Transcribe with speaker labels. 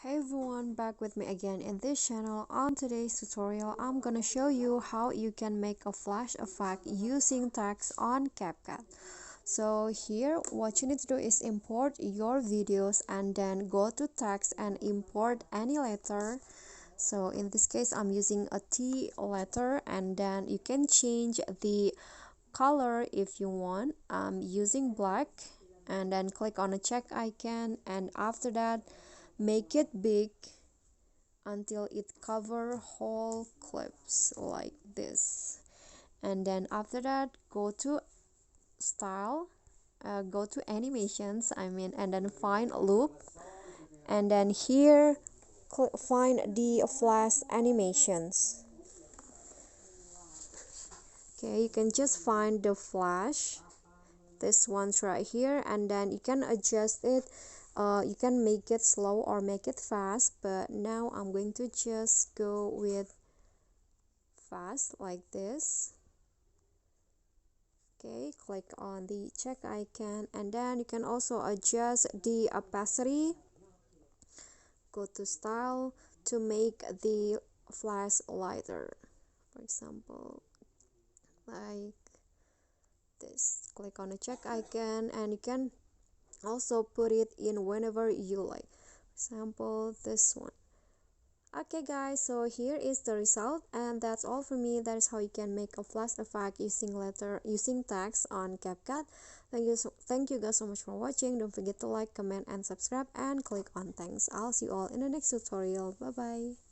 Speaker 1: Hey everyone, back with me again in this channel. On today's tutorial, I'm gonna show you how you can make a flash effect using text on Capcut. So here, what you need to do is import your videos and then go to text and import any letter. So in this case, I'm using a T letter, and then you can change the color if you want. I'm using black, and then click on a check icon, and after that make it big until it cover whole clips like this. And then after that, go to style, go to animations, and then find loop, and then here find the flash animations. Okay, you can just find the flash, this one's right here, and then you can adjust it. You can make it slow or make it fast, but now I'm going to just go with fast like this. Okay, click on the check icon, and then you can also adjust the opacity. Go to style to make the flash lighter, for example like this. Click on the check icon, and you can also put it in whenever you like, for example this one. Okay guys, so here is the result, and that's all for me. That is how you can make a flash effect using text on CapCut. Thank you guys so much for watching. Don't forget to like, comment, and subscribe, and click on thanks. I'll see you all in the next tutorial. Bye bye.